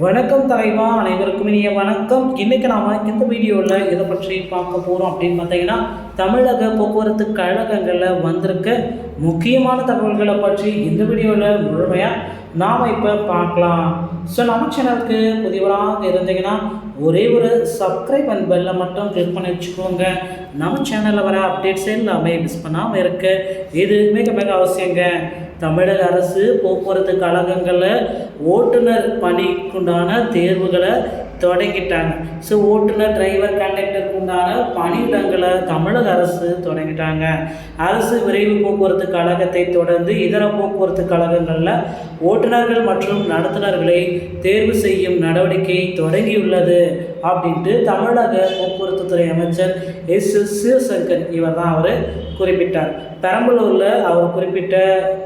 வணக்கம் தலைவா, அனைவருக்கும் இனிய வணக்கம். இன்றைக்கி நாம் இந்த வீடியோவில் இதை பற்றி பார்க்க போகிறோம் அப்படின்னு பார்த்தீங்கன்னா, தமிழக போக்குவரத்து கழகங்களில் வந்திருக்க முக்கியமான தகவல்களை பற்றி இந்த வீடியோவில் முழுமையாக நாம் இப்போ பார்க்கலாம். ஸோ நம்ம சேனலுக்கு புதியவராக இருந்தீங்கன்னா ஒரே ஒரு சப்ஸ்கிரைப் அண்ட் பெல்லை மட்டும் கிளிக் பண்ணி வச்சுக்கோங்க. நம்ம சேனலில் வர அப்டேட்ஸ் எல்லாமே மிஸ் பண்ணாமல் இருக்க இது மிக மிக அவசியங்க. தமிழக அரசு போக்குவரத்து கழகங்களில் ஓட்டுநர் பணிக்குண்டான தேர்வுகளை தொடங்கிட்டாங்க. ஸோ ஓட்டுநர், டிரைவர், கண்டக்டருக்கு உண்டான பணியிடங்களை தமிழக அரசு தொடங்கிட்டாங்க. அரசு விரைவு போக்குவரத்து கழகத்தை தொடர்ந்து இதர போக்குவரத்து கழகங்களில் ஓட்டுநர்கள் மற்றும் நடத்துனர்களை தேர்வு செய்யும் நடவடிக்கை தொடங்கியுள்ளது அப்படின்ட்டு தமிழக போக்குவரத்து துறை அமைச்சர் சிவசங்கர் இவர் தான் அவர் குறிப்பிட்டார். பெரம்பலூரில் அவர் குறிப்பிட்ட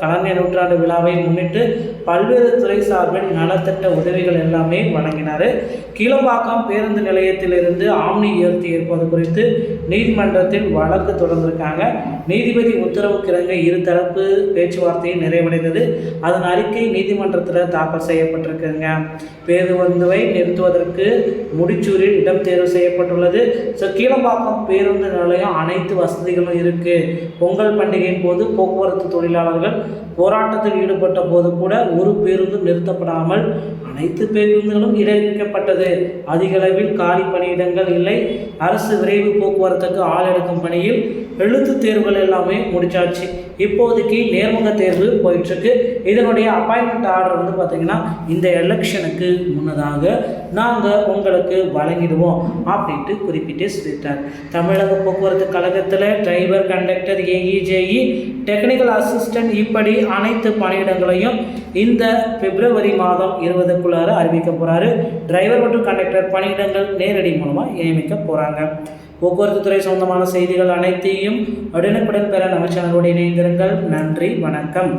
கலைஞர் நூற்றாண்டு விழாவை முன்னிட்டு பல்வேறு துறை சார்பில் நலத்திட்ட உதவிகள் எல்லாமே வழங்கினார். கீழம்பாக்கம் பேருந்து நிலையத்திலிருந்து ஆம்னி ஏற்பது குறித்து நீதிமன்றத்தில் வழக்கு தொடர்ந்திருக்காங்க. நீதிபதி உத்தரவுக்கிறங்க இருதரப்பு பேச்சுவார்த்தை நிறைவடைந்தது. அதன் அறிக்கை நீதிமன்றத்தில் தாக்கல் செய்யப்பட்டிருக்குங்க. பேருந்துவை நிறுத்துவதற்கு முடிச்சூரில் இடம் தேர்வு செய்யப்பட்டுள்ளது. ஸோ கீழம்பாக்கம் பேருந்து நிலையம் அனைத்து வசதிகளும் இருக்குது. பொங்கல் பண்டிகையின் போது போக்குவரத்து தொழிலாளர்கள் போராட்டத்தில் ஈடுபட்ட போது கூட ஒரு பேருந்தும் நிறுத்தப்படாமல் அனைத்து பேருந்துகளும் இடைக்கப்பட்டது. அதிக அளவில் காலி பணியிடங்கள் இல்லை. அரசு விரைவு போக்குவரத்துக்கு ஆள் எடுக்கும் பணியில் எழுத்து தேர்வுகள் எல்லாமே முடிச்சாச்சு. இப்போதைக்கு நேர்முக தேர்வு போயிட்டுருக்கு. இதனுடைய அப்பாயின்மெண்ட் ஆர்டர் வந்து பார்த்திங்கன்னா இந்த எலெக்ஷனுக்கு முன்னதாக நாங்கள் உங்களுக்கு வழங்கிடுவோம் அப்படின்ட்டு குறிப்பிட்டு சொல்லிட்டார். தமிழக போக்குவரத்து கழகத்தில் driver, conductor, AE JE, technical assistant இப்படி அனைத்து பணியிடங்களையும் இந்த பிப்ரவரி மாதம் 20க்குள்ளார அறிவிக்க போகிறாரு. டிரைவர் மற்றும் கண்டக்டர் பணியிடங்கள் நேரடி மூலமாக நியமிக்க போகிறாங்க. போக்குவரத்து துறை சொந்தமான செய்திகள் அனைத்தையும் உடனுக்குடன் பெற நம்ம சேனலோடு இணைந்திருங்கள். நன்றி, வணக்கம்.